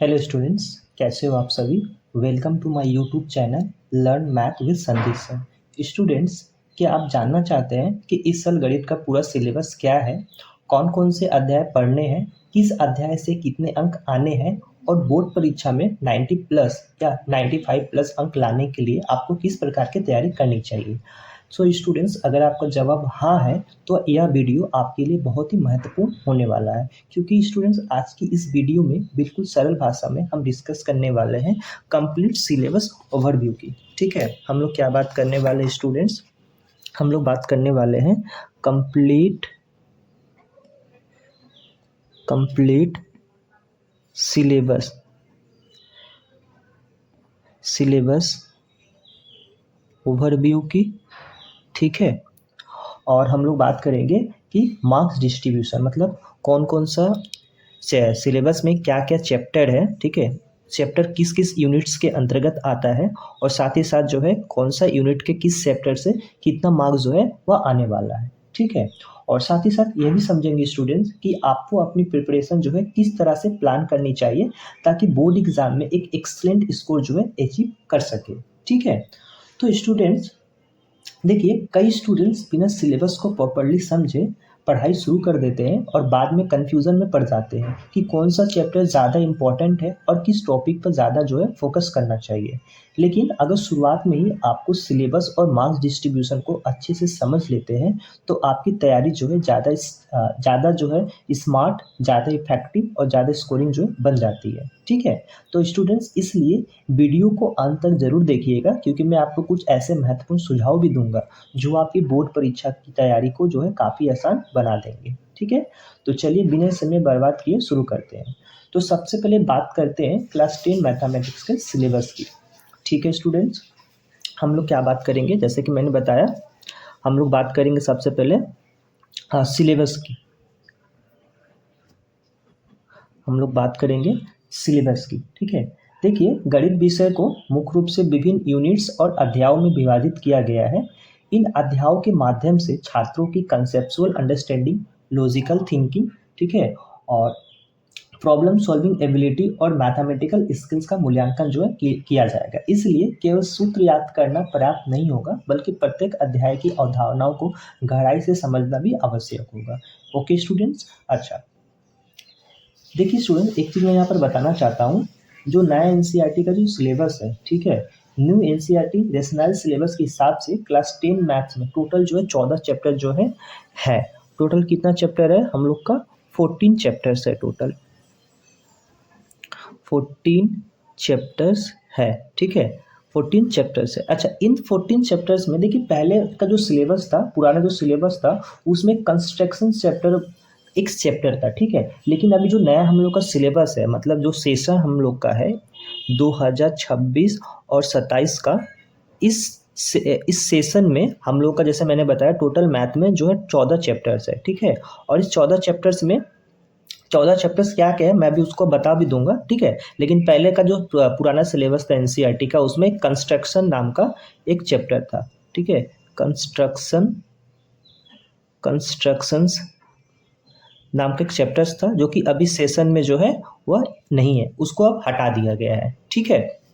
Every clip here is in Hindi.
हेलो स्टूडेंट्स, कैसे हो आप सभी। Welcome to my YouTube channel learn math with Sandeep sir. Students, क्या आप जानना चाहते हैं कि इस साल गणित का पूरा सिलेबस क्या है, कौन कौन से अध्याय पढ़ने हैं, किस अध्याय से कितने अंक आने हैं और बोर्ड परीक्षा में 90 प्लस या 95 प्लस अंक लाने के लिए आपको किस प्रकार की तैयारी करनी चाहिए। सो स्टूडेंट्स, अगर आपका जवाब हाँ है तो यह वीडियो आपके लिए बहुत ही महत्वपूर्ण होने वाला है, क्योंकि स्टूडेंट्स आज की इस वीडियो में बिल्कुल सरल भाषा में हम डिस्कस करने वाले हैं कंप्लीट सिलेबस ओवरव्यू की। ठीक है, हम लोग क्या बात करने वाले हैं स्टूडेंट्स, हम लोग बात करने वाले हैं complete complete syllabus syllabus overview की। ठीक है, और हम लोग बात करेंगे कि मार्क्स डिस्ट्रीब्यूशन मतलब कौन कौन सा सिलेबस में क्या क्या चैप्टर है। ठीक है, चैप्टर किस किस यूनिट्स के अंतर्गत आता है और साथ ही साथ जो है कौन सा यूनिट के किस चैप्टर से कितना मार्क्स जो है वह आने वाला है। ठीक है, और साथ ही साथ ये भी समझेंगे स्टूडेंट्स कि आपको अपनी प्रिपरेशन जो है किस तरह से प्लान करनी चाहिए ताकि बोर्ड एग्जाम में एक एक्सलेंट स्कोर जो है अचीव कर सके। ठीक है, तो स्टूडेंट्स देखिए, कई स्टूडेंट्स बिना सिलेबस को प्रॉपर्ली समझे पढ़ाई शुरू कर देते हैं और बाद में कन्फ्यूज़न में पड़ जाते हैं कि कौन सा चैप्टर ज़्यादा इम्पोर्टेंट है और किस टॉपिक पर ज़्यादा जो है फोकस करना चाहिए। लेकिन अगर शुरुआत में ही आपको सिलेबस और मार्क्स डिस्ट्रीब्यूशन को अच्छे से समझ लेते हैं तो आपकी तैयारी जो है ज़्यादा जो है स्मार्ट, ज़्यादा इफेक्टिव और ज़्यादा स्कोरिंग जो है बन जाती है। ठीक है, तो स्टूडेंट्स इसलिए वीडियो को अंत तक ज़रूर देखिएगा, क्योंकि मैं आपको कुछ ऐसे महत्वपूर्ण सुझाव भी दूंगा जो आपकी बोर्ड परीक्षा की तैयारी को जो है काफ़ी आसान बना देंगे। ठीक है, तो चलिए बिना समय बर्बाद किए शुरू करते हैं। तो सबसे पहले बात करते हैं क्लास 10 मैथमेटिक्स के सिलेबस की। ठीक है स्टूडेंट्स, हम लोग क्या बात करेंगे, जैसे कि मैंने बताया हम लोग बात करेंगे सबसे पहले सिलेबस की। हम लोग बात करेंगे सिलेबस की। ठीक है, देखिए गणित विषय को मुख्य रूप से विभिन्न यूनिट्स और अध्यायों में विभाजित किया गया है। इन अध्यायों के माध्यम से छात्रों की कंसेप्चुअल अंडरस्टैंडिंग, लॉजिकल थिंकिंग, ठीक है, और प्रॉब्लम सॉल्विंग एबिलिटी और मैथमेटिकल स्किल्स का मूल्यांकन जो है किया जाएगा। इसलिए केवल सूत्र याद करना पर्याप्त नहीं होगा, बल्कि प्रत्येक अध्याय की अवधारणाओं को गहराई से समझना भी आवश्यक होगा। ओके स्टूडेंट्स, अच्छा देखिए स्टूडेंट, एक चीज़ मैं यहाँ पर बताना चाहता हूँ। जो नया एनसीईआरटी का जो सिलेबस है, ठीक है, न्यू एनसीईआरटी नेशनल सिलेबस के हिसाब से क्लास 10 मैथ्स में टोटल जो है 14 चैप्टर जो है। टोटल कितना चैप्टर है हम लोग का? 14 चैप्टर्स है टोटल। 14 चैप्टर्स है। ठीक है, 14 चैप्टर्स है। अच्छा, इन 14 चैप्टर्स में देखिए पहले का जो सिलेबस था, पुराना जो सिलेबस था, उसमें कंस्ट्रक्शन चैप्टर एक चैप्टर था। ठीक है, लेकिन अभी जो नया हम लोग का सिलेबस है, मतलब जो सेशन हम लोग का है 2026 और 27 का, इस सेशन में हम लोग का, जैसे मैंने बताया, टोटल मैथ में जो है 14 चैप्टर्स है। ठीक है, और इस 14 चैप्टर्स में 14 चैप्टर्स क्या क्या है मैं भी उसको बता भी दूंगा। ठीक है, लेकिन पहले का जो पुराना सिलेबस था एनसीईआरटी का, उसमें कंस्ट्रक्शन नाम का एक चैप्टर था। ठीक है, कंस्ट्रक्शंस नाम का एक चैप्टर्स था, जो कि अभी सेशन में जो है वह नहीं है, उसको अब हटा दिया गया है। ठीक है,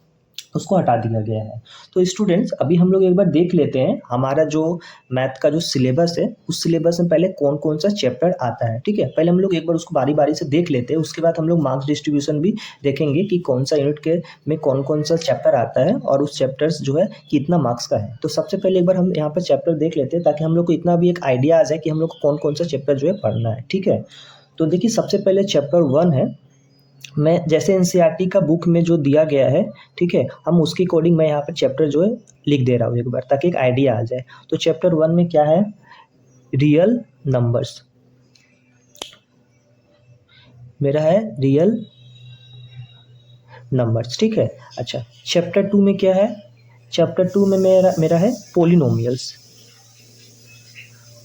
उसको हटा दिया गया है। तो स्टूडेंट्स, अभी हम लोग एक बार देख लेते हैं हमारा जो मैथ का जो सिलेबस है, उस सिलेबस में पहले कौन कौन सा चैप्टर आता है। ठीक है, पहले हम लोग एक बार उसको बारी बारी से देख लेते हैं, उसके बाद हम लोग मार्क्स डिस्ट्रीब्यूशन भी देखेंगे कि कौन सा यूनिट के में कौन कौन सा चैप्टर आता है और उस चैप्टर्स जो है कितना मार्क्स का है। तो सबसे पहले एक बार हम यहाँ पर चैप्टर देख लेते हैं, ताकि हम लोग को इतना भी एक आइडिया आ जाए कि हम लोग को कौन कौन सा चैप्टर जो है पढ़ना है। ठीक है, तो देखिए सबसे पहले चैप्टर 1 है। मैं जैसे एनसीईआरटी का बुक में जो दिया गया है, ठीक है, हम उसके अकॉर्डिंग मैं यहाँ पर चैप्टर जो है लिख दे रहा हूँ एक बार, ताकि एक आइडिया आ जाए। तो चैप्टर 1 में क्या है? रियल नंबर्स मेरा है, रियल नंबर्स। ठीक है, अच्छा चैप्टर 2 में क्या है? चैप्टर 2 में मेरा है पोलिनोमियल्स।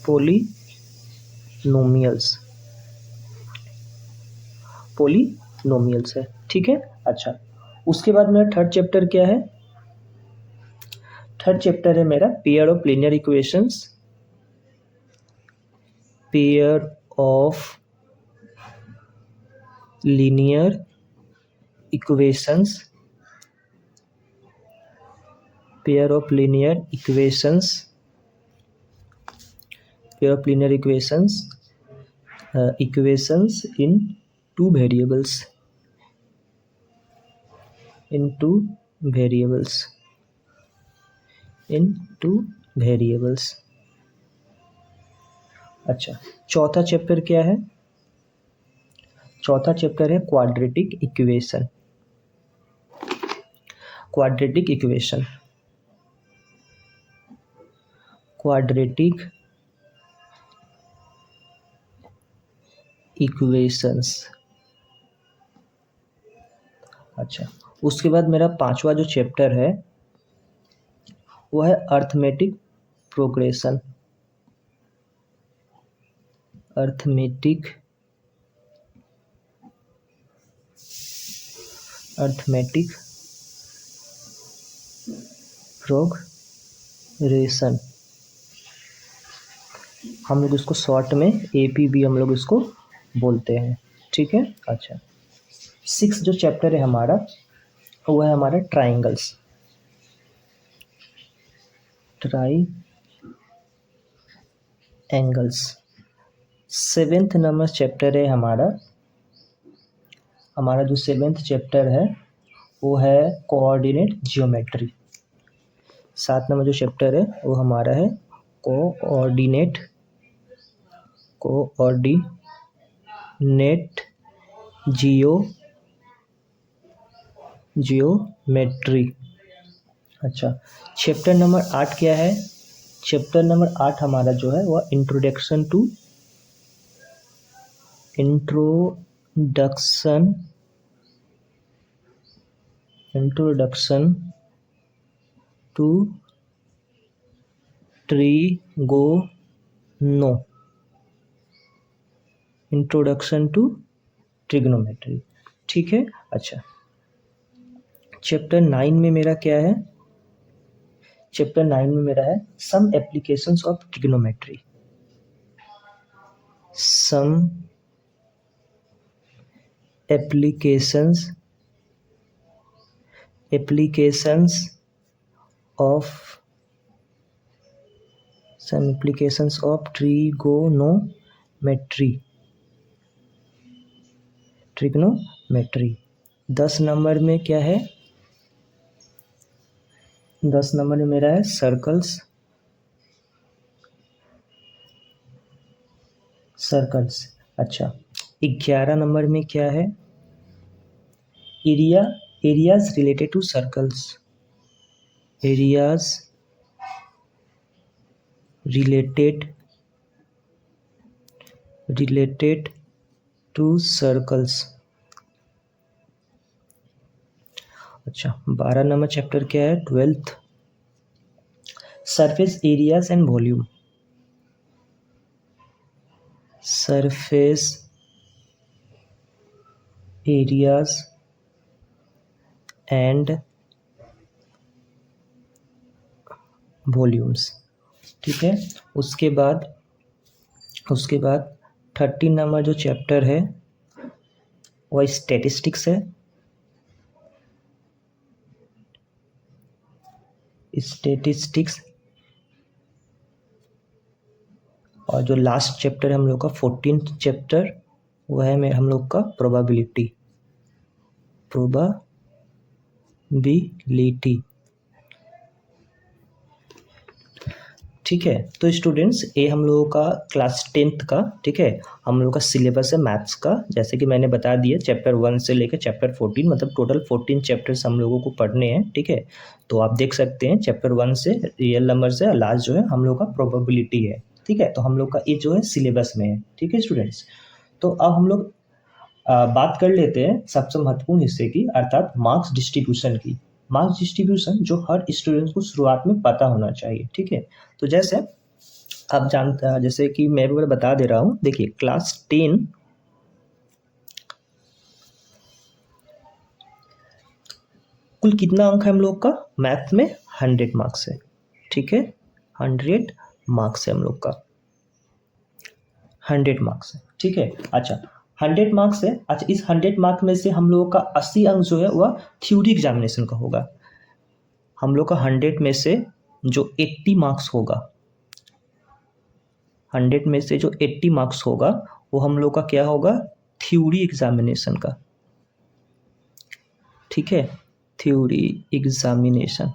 पोलिनोमियल्स पोलिनोमियल्स है। ठीक है, अच्छा उसके बाद मेरा थर्ड चैप्टर क्या है? थर्ड चैप्टर है मेरा pair of linear equations. Pair of linear equations, pair of linear equations, equations in two variables, अच्छा, चौथा चैप्टर क्या है? चौथा चैप्टर है क्वाड्रेटिक इक्वेशन। अच्छा, उसके बाद मेरा पांचवा जो चैप्टर है वो है अर्थमेटिक प्रोग्रेशन। अर्थमेटिक प्रोग्रेशन, हम लोग इसको शॉर्ट में APB हम लोग इसको बोलते हैं, ठीक है। अच्छा, 6 जो चैप्टर है हमारा वो है हमारा ट्राइंगल्स। 7th नंबर चैप्टर है हमारा जो 7th चैप्टर है वो है कोऑर्डिनेट ज्योमेट्री। 7 नंबर जो चैप्टर है वो हमारा है कोऑर्डिनेट जियोमेट्री। अच्छा, चैप्टर नंबर 8 क्या है? चैप्टर नंबर 8 हमारा जो है वह इंट्रोडक्शन टू ट्रिग्नोमेट्री, ठीक है। अच्छा, चैप्टर 9 में मेरा क्या है? चैप्टर 9 में मेरा है some applications of trigonometry. applications of trigonometry. 10 number में क्या है? 10 नंबर में मेरा है सर्कल्स। अच्छा, 11 नंबर में क्या है? Areas related to circles. Related to circles. अच्छा, 12 नंबर चैप्टर क्या है? 12th surface areas and volume. Surface areas and volumes, ठीक है। उसके बाद 13 नंबर जो चैप्टर है वह स्टैटिस्टिक्स है। और जो लास्ट चैप्टर है हम लोग का 14th चैप्टर वो है हम लोग का प्रोबेबिलिटी। ठीक है। तो स्टूडेंट्स, ये हम लोगों का क्लास 10th का, ठीक है, हम लोग का सिलेबस है मैथ्स का। जैसे कि मैंने बता दिया, चैप्टर 1 से लेकर चैप्टर 14, मतलब टोटल 14 चैप्टर्स हम लोगों को पढ़ने हैं, ठीक है। तो आप देख सकते हैं चैप्टर 1 से रियल नंबर से लास्ट जो है हम लोग का प्रोबेबिलिटी है, ठीक है। तो हम लोग का ये जो है सिलेबस में है, ठीक है स्टूडेंट्स। तो अब हम लोग बात कर लेते हैं सबसे महत्वपूर्ण हिस्से की, अर्थात मार्क्स डिस्ट्रीब्यूशन की। मार्क्स डिस्ट्रीब्यूशन जो हर स्टूडेंट को शुरुआत में पता होना चाहिए, ठीक है। तो जैसे आप जानते हैं, जैसे कि मैं भी बता दे रहा हूँ, देखिए क्लास 10 कुल कितना अंक है हम लोग का मैथ में? 100 मार्क्स है, ठीक है। 100 मार्क्स है हम लोग का, 100 मार्क्स है, ठीक है। अच्छा, 100 मार्क्स है। अच्छा, इस 100 मार्क्स में से हम लोगों का 80 अंक जो है वह थ्योरी एग्जामिनेशन का होगा। हम लोग का 100 में से जो 80 मार्क्स होगा, 100 में से जो 80 मार्क्स होगा वो हम लोग का क्या होगा, थ्योरी एग्जामिनेशन का। ठीक है, थ्योरी एग्जामिनेशन।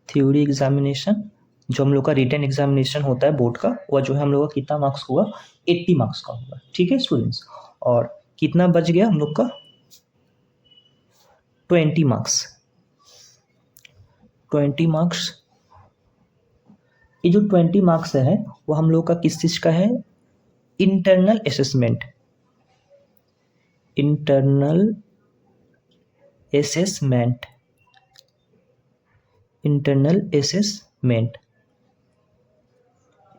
थ्योरी एग्जामिनेशन जो हम लोग का रिटन एग्जामिनेशन होता है बोर्ड का, वह जो है हम लोग का कितना मार्क्स होगा, 80 मार्क्स का होगा। ठीक है स्टूडेंट्स, और कितना बच गया हम लोग का, 20 मार्क्स। 20 मार्क्स, ये जो 20 मार्क्स है वो हम लोग का किस चीज़ का है, internal assessment. Internal assessment, internal assessment.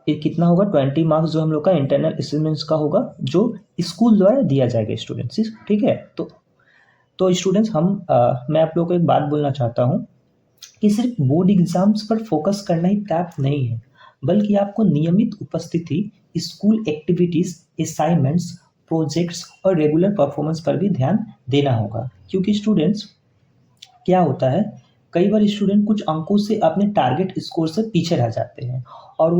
ये कितना होगा, 20 मार्क्स जो हम लोग का इंटरनल असेसमेंट का होगा, जो स्कूल द्वारा दिया जाएगा स्टूडेंट्स। ठीक है, तो स्टूडेंट्स मैं आप लोगों को एक बात बोलना चाहता हूँ कि सिर्फ बोर्ड एग्जाम्स पर फोकस करना ही पर्याप्त नहीं है, बल्कि आपको नियमित उपस्थिति, स्कूल एक्टिविटीज, असाइनमेंट्स, प्रोजेक्ट्स और रेगुलर परफॉर्मेंस पर भी ध्यान देना होगा। क्योंकि स्टूडेंट्स क्या होता है, कई बार स्टूडेंट कुछ अंकों से अपने टारगेट स्कोर से पीछे रह जाते हैं, और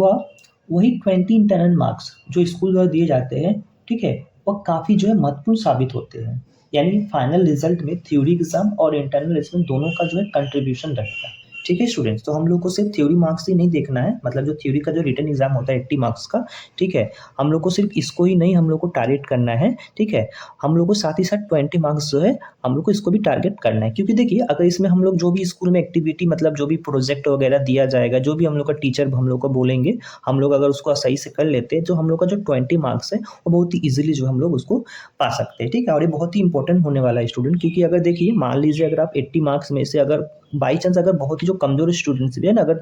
वही 20 इंटरनल मार्क्स जो स्कूल द्वारा दिए जाते हैं, ठीक है, वह काफ़ी जो है महत्वपूर्ण साबित होते हैं। यानी फाइनल रिजल्ट में थ्योरी एग्जाम और इंटरनल एग्जाम दोनों का जो है कंट्रीब्यूशन रहेगा। ठीक है स्टूडेंट्स, तो हम लोग को सिर्फ थ्योरी मार्क्स ही नहीं देखना है, मतलब जो थ्योरी का जो रिटन एग्जाम होता है 80 मार्क्स का, ठीक है, हम लोग को सिर्फ इसको ही नहीं हम लोग को टारगेट करना है। ठीक है, हम लोग को साथ ही साथ 20 मार्क्स जो है हम लोग को इसको भी टारगेट करना है। क्योंकि देखिए, अगर इसमें हम लोग जो भी स्कूल में एक्टिविटी, मतलब जो भी प्रोजेक्ट वगैरह दिया जाएगा, जो भी हम लोग का टीचर हम लोग को बोलेंगे, हम लोग अगर उसको सही से कर लेते हैं, जो हम लोग का जो 20 मार्क्स है वो बहुत ही ईजिली जो हम लोग उसको पा सकते हैं। ठीक है, और ये बहुत ही इंपॉर्टेंट होने वाला है स्टूडेंट, क्योंकि अगर देखिए, मान लीजिए अगर आप 80 मार्क्स में से अगर बाई चांस अगर बहुत ही जो कमज़ोर स्टूडेंट्स भी है ना, अगर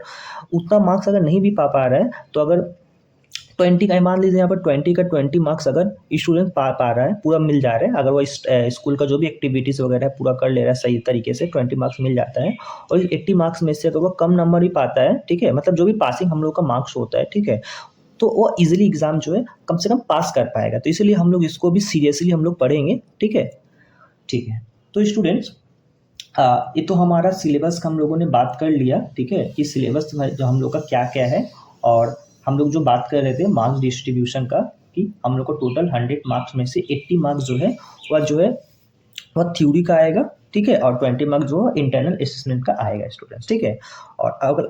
उतना मार्क्स अगर नहीं भी पा रहा है, तो अगर 20 का मान लीजिए यहाँ पर 20 का 20 मार्क्स अगर स्टूडेंट पा रहा है, पूरा मिल जा रहा है, अगर वो स्कूल का जो भी एक्टिविटीज़ वगैरह है पूरा कर ले रहा है सही तरीके से, 20 मार्क्स मिल जाता है। और 80 मार्क्स में से अगर वो कम नंबर ही पाता है, ठीक है, मतलब जो भी पासिंग हम लोग का मार्क्स होता है, ठीक है, तो वो ईजिली एग्जाम जो है कम से कम पास कर पाएगा। तो इसलिए हम लोग इसको भी सीरियसली हम लोग पढ़ेंगे। ठीक है, ठीक है, तो स्टूडेंट्स ये तो हमारा सिलेबस का हम लोगों ने बात कर लिया। ठीक है, कि सिलेबस जो हम लोग का क्या क्या है, और हम लोग जो बात कर रहे थे मार्क्स डिस्ट्रीब्यूशन का, कि हम लोग को टोटल 100 मार्क्स में से 80 मार्क्स जो है वह थ्योरी का आएगा। ठीक है, और 20 मार्क्स जो है इंटरनल असेसमेंट का आएगा स्टूडेंट्स। ठीक है, और अगर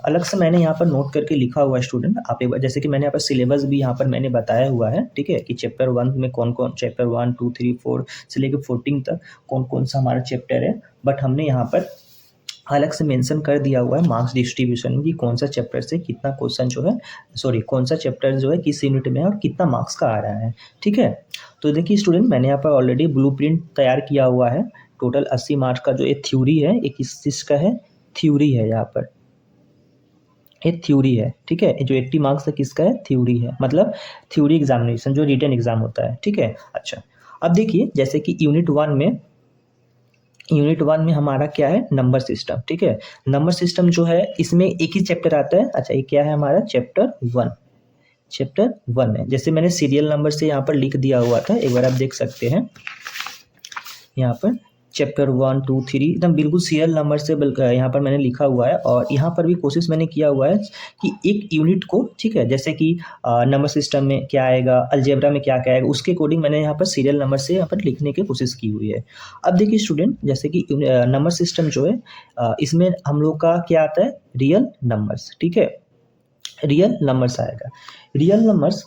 अलग से मैंने यहाँ पर नोट करके लिखा हुआ है स्टूडेंट, आप एक बार, जैसे कि मैंने यहाँ पर सिलेबस भी यहाँ पर मैंने बताया हुआ है। ठीक है, कि चैप्टर 1 में कौन कौन, चैप्टर 1, 2, 3, 4 से लेकर 14 तक कौन कौन सा हमारा चैप्टर है, बट हमने यहाँ पर अलग से मेंशन कर दिया हुआ है मार्क्स डिस्ट्रीब्यूशन की, कौन सा चैप्टर से कितना क्वेश्चन जो है, सॉरी, कौन सा चैप्टर जो है किस यूनिट में है और कितना मार्क्स का आ रहा है। ठीक है, तो देखिए स्टूडेंट, मैंने यहाँ पर ऑलरेडी ब्लूप्रिंट तैयार किया हुआ है। टोटल 80 मार्क्स का जो ये थ्योरी है, ये किस चीज़ का है, थ्योरी है, यहाँ पर ये थ्योरी है। ठीक है, जो 80 मार्क्स है किसका है, थ्योरी है, मतलब थ्योरी एग्जामिनेशन जो रिटन एग्जाम होता है। ठीक है, अच्छा, अब देखिए, जैसे कि यूनिट 1 में हमारा क्या है, नंबर सिस्टम। ठीक है, नंबर सिस्टम जो है इसमें एक ही चैप्टर आता है। अच्छा, ये क्या है हमारा, चैप्टर 1। चैप्टर 1 है, जैसे मैंने सीरियल नंबर से यहाँ पर लिख दिया हुआ था, एक बार आप देख सकते हैं यहाँ पर चैप्टर 1, 2, 3 एकदम बिल्कुल सीरियल नंबर से यहाँ पर मैंने लिखा हुआ है। और यहाँ पर भी कोशिश मैंने किया हुआ है कि एक यूनिट को, ठीक है, जैसे कि नंबर सिस्टम में क्या आएगा, अलजेब्रा में क्या क्या आएगा, उसके अकॉर्डिंग मैंने यहाँ पर सीरियल नंबर से यहाँ पर लिखने की कोशिश की हुई है। अब देखिए स्टूडेंट, जैसे कि नंबर सिस्टम जो है, इसमें हम लोग का क्या आता है, रियल नंबर्स। ठीक है, रियल नंबर्स आएगा। रियल नंबर्स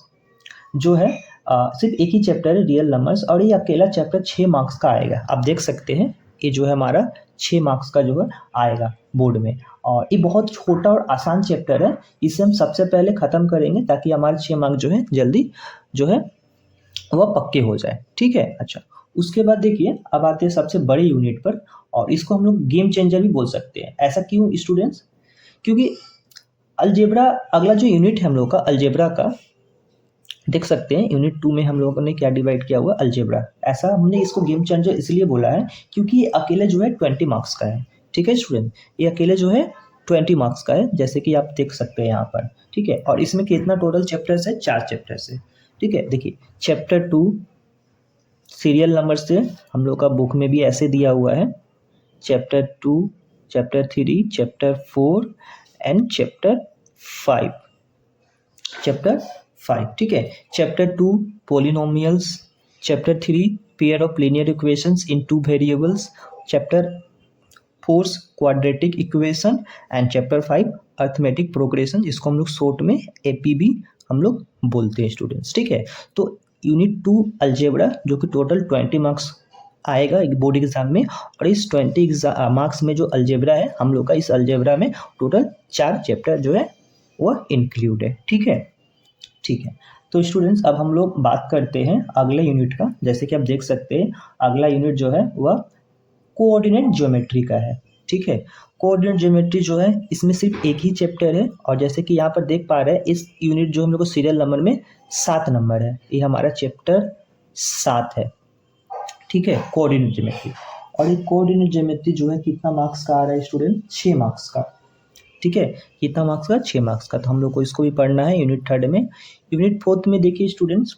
जो है सिर्फ एक ही चैप्टर है, रियल नंबर्स, और ये अकेला चैप्टर 6 मार्क्स का आएगा। आप देख सकते हैं, ये जो है हमारा 6 मार्क्स का जो है आएगा बोर्ड में, और ये बहुत छोटा और आसान चैप्टर है। इसे हम सबसे पहले ख़त्म करेंगे ताकि हमारे 6 मार्क्स जो है जल्दी जो है वह पक्के हो जाए। ठीक है, अच्छा, उसके बाद देखिए, अब आते हैं सबसे बड़े यूनिट पर, और इसको हम लोग गेम चेंजर भी बोल सकते हैं। ऐसा क्यों स्टूडेंट्स, क्योंकि अलजेब्रा, अगला जो यूनिट है हम लोग का अलजेब्रा का, देख सकते हैं यूनिट 2 में हम लोगों ने क्या डिवाइड किया हुआ, अलजेब्रा। ऐसा हमने इसको गेम चेंजर इसलिए बोला है क्योंकि ये अकेले जो है 20 मार्क्स का है। ठीक है स्टूडेंट, ये अकेले जो है 20 मार्क्स का है, जैसे कि आप देख सकते हैं यहाँ पर। ठीक है, और इसमें कितना टोटल चैप्टर्स है, 4 चैप्टर्स है। ठीक है। देखिए चैप्टर 2 सीरियल नंबर से हम लोग का बुक में भी ऐसे दिया हुआ है, chapter 2, chapter 3, chapter 4 and chapter 5। Chapter 5, ठीक है। Chapter 2 polynomials, chapter 3 pair of linear equations in 2 variables, chapter 4 quadratic equation and chapter 5 arithmetic progression, जिसको हम लोग शॉर्ट में एपीबी हम लोग बोलते हैं स्टूडेंट्स, ठीक है। तो यूनिट 2 अलजेब्रा जो कि टोटल 20 मार्क्स आएगा एक बोर्ड एग्जाम में, और इस 20 मार्क्स में जो अलजेब्रा है हम लोग का, इस अलजेब्रा में टोटल 4 चैप्टर जो है वह इंक्लूड है, ठीक है। ठीक है, तो स्टूडेंट्स अब हम लोग बात करते हैं अगले यूनिट का। जैसे कि आप देख सकते हैं अगला यूनिट जो है वह कोऑर्डिनेट ज्योमेट्री का है, ठीक है। कोऑर्डिनेट ज्योमेट्री जो है इसमें सिर्फ एक ही चैप्टर है, और जैसे कि यहाँ पर देख पा रहे हैं इस यूनिट जो हम लोग को सीरियल नंबर में 7 नंबर है, ये हमारा चैप्टर 7 है, ठीक है, कोऑर्डिनेट ज्योमेट्री। और ये कोऑर्डिनेट ज्योमेट्री जो है कितना मार्क्स का आ रहा है स्टूडेंट, 6 मार्क्स का, ठीक है। कितना मार्क्स का, 6 मार्क्स का। तो हम लोग को इसको भी पढ़ना है यूनिट 3 में। यूनिट 4 में देखिए स्टूडेंट्स,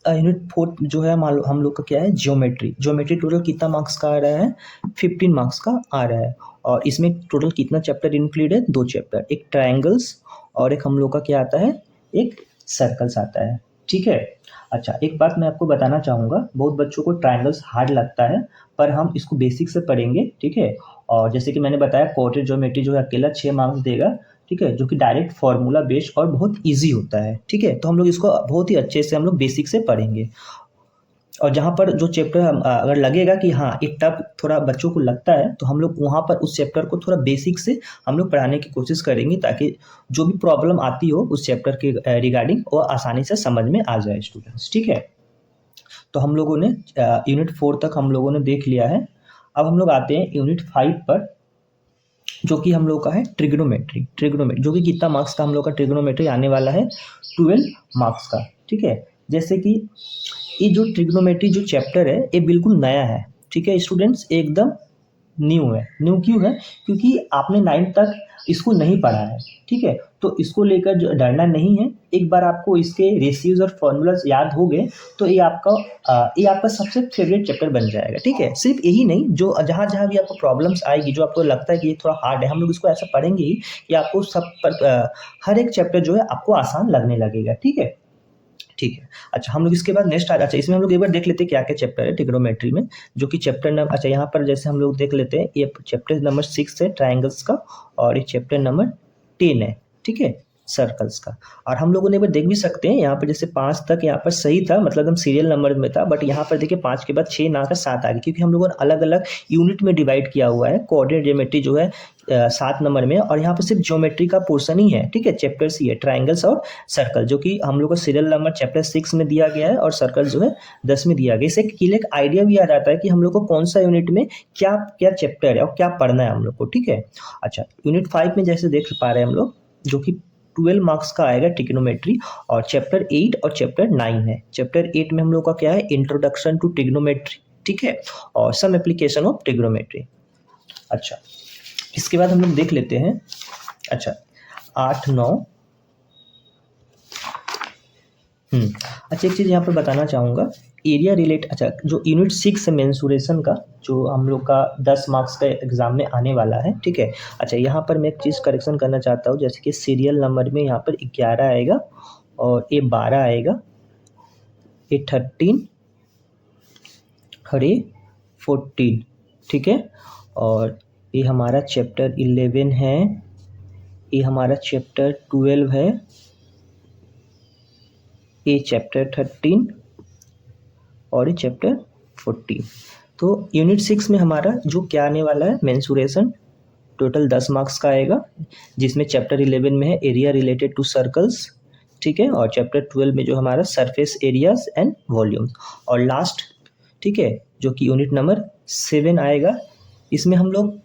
यूनिट 4 जो है हम लोग का क्या है, ज्योमेट्री। ज्योमेट्री टोटल कितना मार्क्स का आ रहा है, 15 मार्क्स का आ रहा है। और इसमें टोटल कितना चैप्टर इंक्लूड है, 2 चैप्टर, एक ट्रायंगल्स और एक हम लोग का क्या आता है, एक सर्कल्स आता है, ठीक है। अच्छा, एक बात मैं आपको बताना चाहूँगा, बहुत बच्चों को ट्रायंगल्स हार्ड लगता है, पर हम इसको बेसिक से पढ़ेंगे, ठीक है। और जैसे कि मैंने बताया कोऑर्डिनेट ज्योमेट्री जो है अकेला 6 मार्क्स देगा, ठीक है, जो कि डायरेक्ट फार्मूला बेस्ड और बहुत इजी होता है, ठीक है। तो हम लोग इसको बहुत ही अच्छे से हम लोग बेसिक से पढ़ेंगे। और जहाँ पर जो चैप्टर अगर लगेगा कि हाँ ये टफ थोड़ा बच्चों को लगता है, तो हम लोग वहाँ पर उस चैप्टर को थोड़ा बेसिक से हम लोग पढ़ाने की कोशिश करेंगे, ताकि जो भी प्रॉब्लम आती हो उस चैप्टर के रिगार्डिंग वो आसानी से समझ में आ जाए स्टूडेंट्स, ठीक है। तो हम लोगों ने यूनिट 4 तक हम लोगों ने देख लिया है। अब हम लोग आते हैं यूनिट 5 पर, जो कि हम लोग का है ट्रिग्नोमेट्री। ट्रिग्नोमेट्री जो कि कितना मार्क्स का हम लोग का ट्रिग्नोमेट्री आने वाला है, 12 मार्क्स का, ठीक है। जैसे कि ये जो ट्रिग्नोमेट्री जो चैप्टर है ये बिल्कुल नया है, ठीक है स्टूडेंट्स, एकदम न्यू है। न्यू क्यों है, क्योंकि आपने 9th तक इसको नहीं पढ़ा है, ठीक है। तो इसको लेकर जो डरना नहीं है, एक बार आपको इसके रेशियोज और फॉर्मूलाज याद हो गए तो ये आपका सबसे फेवरेट चैप्टर बन जाएगा, ठीक है। सिर्फ यही नहीं, जो जहाँ जहाँ भी आपको प्रॉब्लम्स आएगी, जो आपको लगता है कि ये थोड़ा हार्ड है, हम लोग इसको ऐसा पढ़ेंगे ही कि आपको सब पर हर एक चैप्टर जो है आपको आसान लगने लगेगा, ठीक है। ठीक है, अच्छा हम लोग इसके बाद नेक्स्ट अच्छा इसमें हम लोग एक बार देख लेते हैं क्या क्या चैप्टर है ट्रिग्नोमेट्री में, जो कि चैप्टर नंबर, अच्छा यहाँ पर जैसे हम लोग देख लेते हैं, ये चैप्टर नंबर 6 है ट्रायंगल्स का, और ये चैप्टर नंबर 10 है, ठीक है, सर्कल्स का। और हम लोगों ने एक बार देख भी सकते हैं यहाँ पर, जैसे 5 तक यहाँ पर सही था, मतलब हम सीरियल नंबर में था, बट यहाँ पर देखिए 5 के बाद 6 ना कर 7 आ गया, क्योंकि हम लोगों ने अलग अलग यूनिट में डिवाइड किया हुआ है। कोऑर्डिनेट ज्योमेट्री जो है 7 नंबर में, और यहाँ पर सिर्फ ज्योमेट्री का पोर्शन ही है, ठीक है, चैप्टर्स ही है, ट्रायंगल्स और सर्कल, जो कि हम लोग को सीरियल नंबर चैप्टर 6 में दिया गया है, और सर्कल जो है 10 में दिया गया। इससे एक आइडिया भी आ जाता है कि हम लोग को कौन सा यूनिट में क्या क्या चैप्टर है और क्या पढ़ना है हम लोग को, ठीक है। अच्छा, यूनिट 5 में जैसे देख पा रहे हैं हम लोग, जो कि 12 मार्क्स का आएगा ट्रिग्नोमेट्री, और चैप्टर 8 और चैप्टर 9 है। चैप्टर 8 में हम लोग का क्या है, इंट्रोडक्शन टू ट्रिग्नोमेट्री, ठीक है, और सम एप्लीकेशन ऑफ ट्रिग्नोमेट्री। अच्छा, इसके बाद हम लोग देख लेते हैं, अच्छा 8, 9, अच्छा एक चीज़ यहाँ पर बताना चाहूँगा, एरिया रिलेट, अच्छा जो यूनिट 6 है मेंसुरेशन का, जो हम लोग का 10 मार्क्स का एग्जाम में आने वाला है, ठीक है। अच्छा यहाँ पर मैं एक चीज़ करेक्शन करना चाहता हूँ, जैसे कि सीरियल नंबर में यहाँ पर 11 आएगा, और ये 12 आएगा, ये 13 और ये 14, ठीक है। और ये हमारा चैप्टर 11 है, ये हमारा चैप्टर 12 है, ये चैप्टर 13 और ये चैप्टर 14। तो यूनिट 6 में हमारा जो क्या आने वाला है, मेंसुरेशन, टोटल 10 मार्क्स का आएगा, जिसमें चैप्टर 11 में है एरिया रिलेटेड टू सर्कल्स, ठीक है, और चैप्टर 12 में जो हमारा सरफेस एरियाज एंड वॉल्यूम्स, और लास्ट, ठीक है, जो कि यूनिट नंबर 7 आएगा, इसमें हम लोग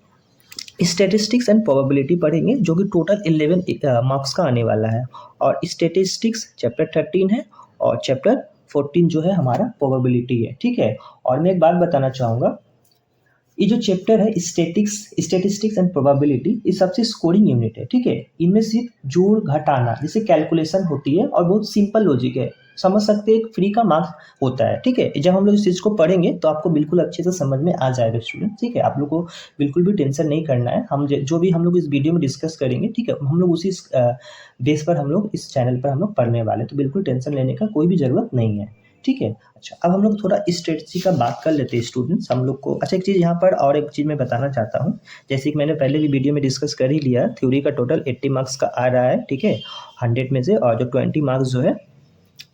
स्टैटिस्टिक्स एंड प्रोबेबिलिटी पढ़ेंगे, जो कि टोटल 11 मार्क्स का आने वाला है। और स्टैटिस्टिक्स चैप्टर 13 है, और चैप्टर 14 जो है हमारा प्रोबेबिलिटी है, ठीक है। और मैं एक बात बताना चाहूँगा, ये जो चैप्टर है स्टैटिस्टिक्स एंड प्रोबेबिलिटी, ये सबसे स्कोरिंग यूनिट है, ठीक है। इनमें सिर्फ जोड़ घटाना जैसे कैलकुलेशन होती है, और बहुत सिंपल लॉजिक है, समझ सकते हैं, एक फ्री का मार्क्स होता है, ठीक है। जब हम लोग इस चीज़ को पढ़ेंगे तो आपको बिल्कुल अच्छे से समझ में आ जाएगा स्टूडेंट, ठीक है। आप लोग को बिल्कुल भी टेंशन नहीं करना है। हम जो भी हम लोग इस वीडियो में डिस्कस करेंगे, ठीक है, हम लोग उसी बेस पर हम लोग इस चैनल पर हम लोग पढ़ने वाले हैं, तो बिल्कुल टेंशन लेने का कोई भी ज़रूरत नहीं है, ठीक है। अच्छा, अब हम लोग थोड़ा स्ट्रेटजी का बात कर लेते हैं स्टूडेंट्स। हम लोग को अच्छा एक चीज़ यहाँ पर और एक चीज़ मैं बताना चाहता हूँ, जैसे कि मैंने पहले भी वीडियो में डिस्कस कर ही लिया, थ्योरी का टोटल 80 मार्क्स का आ रहा है, ठीक है, 100 में से, और जो 20 मार्क्स जो है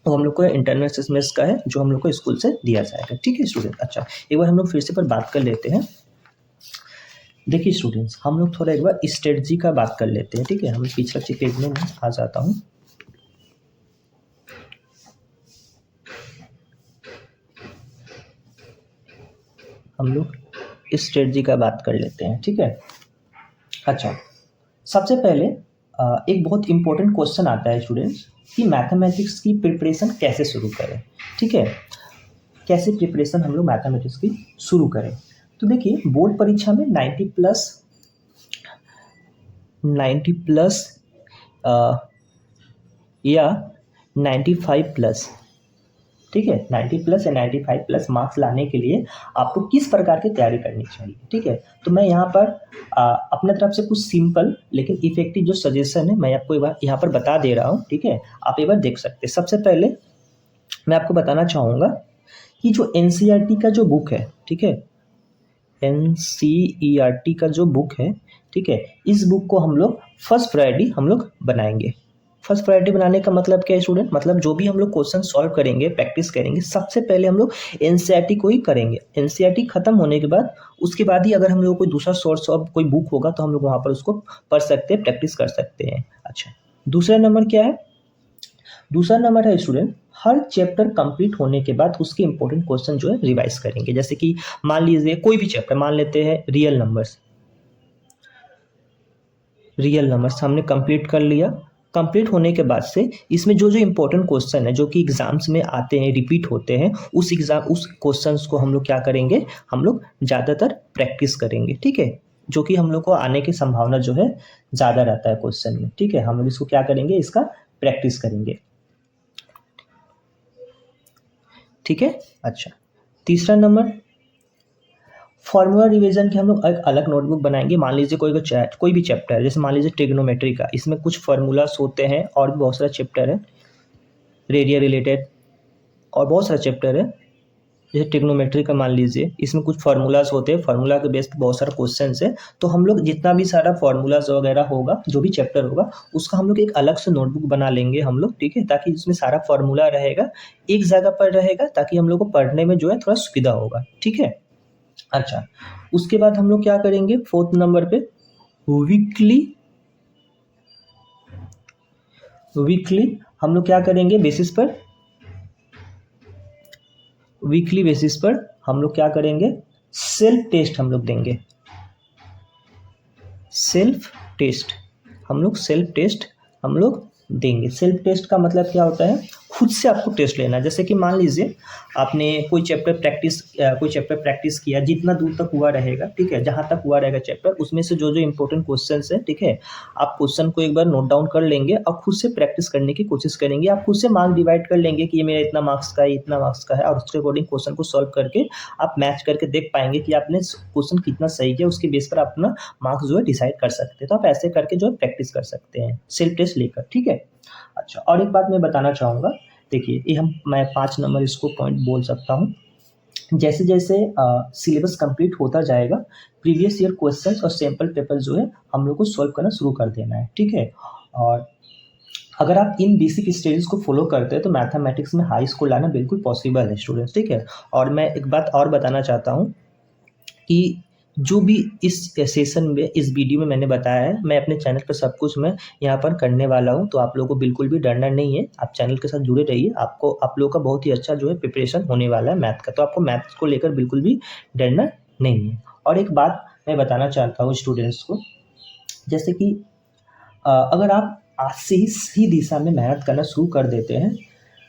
वो हम लोग को इंटरनल असेसमेंट्स का है, जो हम लोग को स्कूल से दिया जाएगा, ठीक है स्टूडेंट। अच्छा, एक बार हम लोग फिर से पर बात कर लेते हैं। देखिए स्टूडेंट्स, हम लोग थोड़ा एक बार स्ट्रेटजी का बात कर लेते हैं, ठीक है। हम पिछला पेज में आ जाता हूँ। हम लोग स्ट्रेटजी का बात कर लेते हैं, ठीक है। अच्छा, सबसे पहले एक बहुत इंपॉर्टेंट क्वेश्चन आता है स्टूडेंट्स कि मैथमेटिक्स की प्रिपरेशन कैसे शुरू करें, ठीक है। कैसे प्रिपरेशन हम लोग मैथमेटिक्स की शुरू करें। तो देखिए, बोर्ड परीक्षा में 90 प्लस या 95 प्लस, ठीक है, 90 प्लस या 95 प्लस मार्क्स लाने के लिए आपको किस प्रकार की तैयारी करनी चाहिए, ठीक है। तो मैं यहाँ पर अपने तरफ से कुछ सिंपल लेकिन इफेक्टिव जो सजेशन है मैं आपको एक बार यहाँ पर बता दे रहा हूँ, ठीक है। आप एक बार देख सकते हैं। सबसे पहले मैं आपको बताना चाहूँगा कि जो एनसीईआरटी का जो बुक है, ठीक है, एनसीईआरटी का जो बुक है, ठीक है, इस बुक को हम लोग फर्स्ट प्रायोरिटी हम लोग बनाएंगे। फर्स्ट प्रायोरिटी बनाने का मतलब क्या है स्टूडेंट, मतलब जो भी हम लोग क्वेश्चन सॉल्व करेंगे, प्रैक्टिस करेंगे, सबसे पहले हम लोग एनसीईआरटी को ही करेंगे। एनसीईआरटी खत्म होने के बाद उसके बाद ही अगर हम लोग कोई दूसरा सोर्स ऑफ कोई बुक होगा तो हम लोग वहाँ पर उसको पढ़ सकते हैं, प्रैक्टिस कर सकते हैं। अच्छा, दूसरा नंबर क्या है? दूसरा नंबर है स्टूडेंट, हर चैप्टर कंप्लीट होने के बाद उसके इंपॉर्टेंट क्वेश्चन जो है रिवाइज करेंगे। जैसे कि मान लीजिए कोई भी चैप्टर, मान लेते हैं रियल नंबर्स हमने कंप्लीट कर लिया। कंप्लीट होने के बाद से इसमें जो जो इंपॉर्टेंट क्वेश्चन है जो कि एग्जाम्स में आते हैं, रिपीट होते हैं, उस क्वेश्चंस को हम लोग क्या करेंगे, हम लोग ज़्यादातर प्रैक्टिस करेंगे, ठीक है। जो कि हम लोग को आने की संभावना जो है ज़्यादा रहता है क्वेश्चन में, ठीक है। हम लोग इसको क्या करेंगे, इसका प्रैक्टिस करेंगे, ठीक है। अच्छा, तीसरा नंबर, फॉर्मूला रिवीजन की हम लोग एक अलग नोटबुक बनाएंगे। मान लीजिए कोई भी चैप्टर है, जैसे मान लीजिए ट्रिग्नोमेट्री का, इसमें कुछ फार्मूलास होते हैं और भी बहुत सारा चैप्टर है, रेडिया रिलेटेड और बहुत सारा चैप्टर है। जैसे ट्रिग्नोमेट्री का मान लीजिए, इसमें कुछ फार्मूलाज होते हैं, फार्मूला के बेस पे बहुत सारा क्वेश्चन है। तो हम लोग जितना भी सारा फार्मूलाज वगैरह होगा, जो भी चैप्टर होगा, उसका हम लोग एक अलग से नोटबुक बना लेंगे हम लोग, ठीक है, ताकि इसमें सारा फार्मूला रहेगा, एक जगह पर रहेगा, ताकि हम लोग को पढ़ने में जो है थोड़ा सुविधा होगा, ठीक है। अच्छा, उसके बाद हम लोग क्या करेंगे, फोर्थ नंबर पे वीकली हम लोग क्या करेंगे, वीकली बेसिस पर हम लोग क्या करेंगे, सेल्फ टेस्ट हम लोग देंगे। सेल्फ टेस्ट हम लोग देंगे। सेल्फ टेस्ट का मतलब क्या होता है, खुद से आपको टेस्ट लेना है। जैसे कि मान लीजिए आपने कोई चैप्टर प्रैक्टिस किया, जितना दूर तक हुआ रहेगा, ठीक है, जहाँ तक हुआ रहेगा चैप्टर, उसमें से जो जो इंपॉर्टेंट क्वेश्चन है, ठीक है, आप क्वेश्चन को एक बार नोट डाउन कर लेंगे और खुद से प्रैक्टिस करने की कोशिश करेंगे। आप खुद से मार्क्स डिवाइड कर लेंगे कि ये मेरा इतना मार्क्स का है, इतना मार्क्स का है, और उसके अकॉर्डिंग क्वेश्चन को सॉल्व करके आप मैच करके देख पाएंगे कि आपने क्वेश्चन कितना सही किया। उसके बेस पर अपना मार्क्स जो है डिसाइड कर सकते हैं। तो आप ऐसे करके जो है प्रैक्टिस कर सकते हैं सेल्फ टेस्ट लेकर, ठीक है। अच्छा, और एक बात मैं बताना चाहूँगा, देखिए ये मैं 5 नंबर इसको पॉइंट बोल सकता हूँ। जैसे जैसे सिलेबस कंप्लीट होता जाएगा, प्रीवियस ईयर क्वेश्चंस और सैम्पल पेपर जो है हम लोग को सॉल्व करना शुरू कर देना है, ठीक है। और अगर आप इन बेसिक स्टेजेस को फॉलो करते हैं तो मैथमेटिक्स में हाई स्कोर लाना बिल्कुल पॉसिबल है स्टूडेंट्स, ठीक है। और मैं एक बात और बताना चाहता हूँ कि जो भी इस सेशन में, इस वीडियो में मैंने बताया है, मैं अपने चैनल पर सब कुछ मैं यहाँ पर करने वाला हूँ। तो आप लोगों को बिल्कुल भी डरना नहीं है, आप चैनल के साथ जुड़े रहिए। आप लोगों का बहुत ही अच्छा जो है प्रिपरेशन होने वाला है मैथ का। तो आपको मैथ को लेकर बिल्कुल भी डरना नहीं है। और एक बात मैं बताना चाहता हूँ स्टूडेंट्स को, जैसे कि अगर आप आज से ही सही दिशा में मेहनत करना शुरू कर देते हैं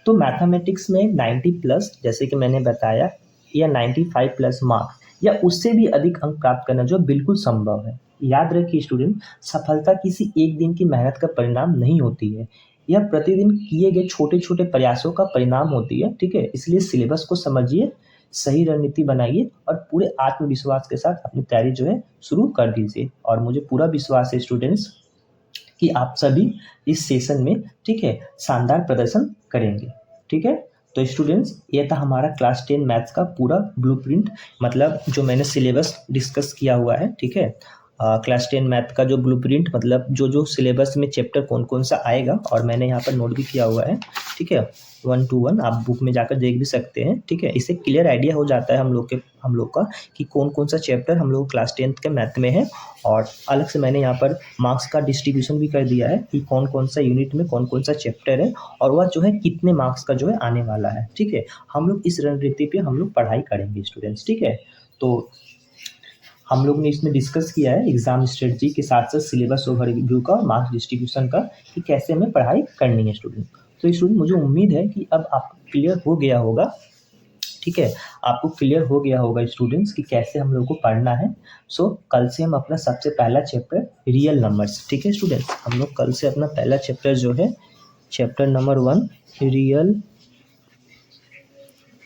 तो मैथमेटिक्स में 90 प्लस, जैसे कि मैंने बताया, या 95 प्लस मार्क्स या उससे भी अधिक अंक प्राप्त करना जो बिल्कुल संभव है। याद रखिए स्टूडेंट, सफलता किसी एक दिन की मेहनत का परिणाम नहीं होती है, यह प्रतिदिन किए गए छोटे छोटे प्रयासों का परिणाम होती है, ठीक है। इसलिए सिलेबस को समझिए, सही रणनीति बनाइए और पूरे आत्मविश्वास के साथ अपनी तैयारी जो है शुरू कर दीजिए। और मुझे पूरा विश्वास है स्टूडेंट्स कि आप सभी इस सेशन में, ठीक है, शानदार प्रदर्शन करेंगे, ठीक है। तो स्टूडेंट्स, ये था हमारा क्लास 10 मैथ्स का पूरा ब्लूप्रिंट, मतलब जो मैंने सिलेबस डिस्कस किया हुआ है, ठीक है। क्लास 10 मैथ का जो ब्लूप्रिंट, मतलब जो जो सिलेबस में चैप्टर कौन कौन सा आएगा, और मैंने यहाँ पर नोट भी किया हुआ है, ठीक है। 1 to 1 आप बुक में जाकर देख भी सकते हैं, ठीक है। इससे क्लियर आइडिया हो जाता है हम लोग का कि कौन कौन सा चैप्टर हम लोग क्लास 10th के मैथ में है। और अलग से मैंने यहाँ पर मार्क्स का डिस्ट्रीब्यूशन भी कर दिया है कि कौन कौन सा यूनिट में कौन कौन सा चैप्टर है और वह जो है कितने मार्क्स का जो है आने वाला है, ठीक है। हम लोग इस रणनीति पे हम लोग पढ़ाई करेंगे स्टूडेंट्स, ठीक है। तो हम लोग ने इसमें डिस्कस किया है एग्जाम स्ट्रेटजी के साथ साथ सिलेबस ओवरव्यू का और मार्क्स डिस्ट्रीब्यूशन का, कि कैसे हमें पढ़ाई करनी है स्टूडेंट। तो स्टूडेंट, मुझे उम्मीद है कि अब आपको क्लियर हो गया होगा, ठीक है। आपको क्लियर हो गया होगा स्टूडेंट्स कि कैसे हम लोग को पढ़ना है। सो कल से हम अपना सबसे पहला चैप्टर रियल नंबर्स, ठीक है स्टूडेंट्स, हम लोग कल से अपना पहला चैप्टर जो है चैप्टर नंबर 1 रियल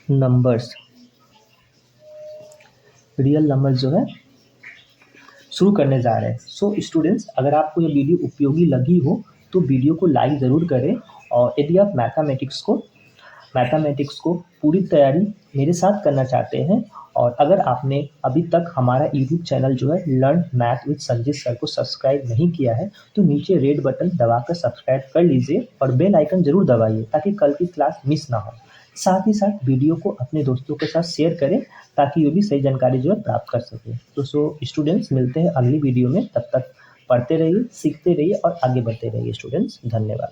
नंबर्स जो है शुरू करने जा रहे हैं। सो स्टूडेंट्स, अगर आपको ये वीडियो उपयोगी लगी हो तो वीडियो को लाइक ज़रूर करें। और यदि आप मैथमेटिक्स को पूरी तैयारी मेरे साथ करना चाहते हैं, और अगर आपने अभी तक हमारा यूट्यूब चैनल जो है learn math with Sanjeet sir को सब्सक्राइब नहीं किया है, तो नीचे रेड बटन दबाकर सब्सक्राइब कर लीजिए और बेल आइकन ज़रूर दबाइए ताकि कल की क्लास मिस ना हो। साथ ही साथ वीडियो को अपने दोस्तों के साथ शेयर करें ताकि वो भी सही जानकारी जो है प्राप्त कर सकें। तो स्टूडेंट्स, मिलते हैं अगली वीडियो में, तब तक पढ़ते रहिए, सीखते रहिए और आगे बढ़ते रहिए स्टूडेंट्स। धन्यवाद।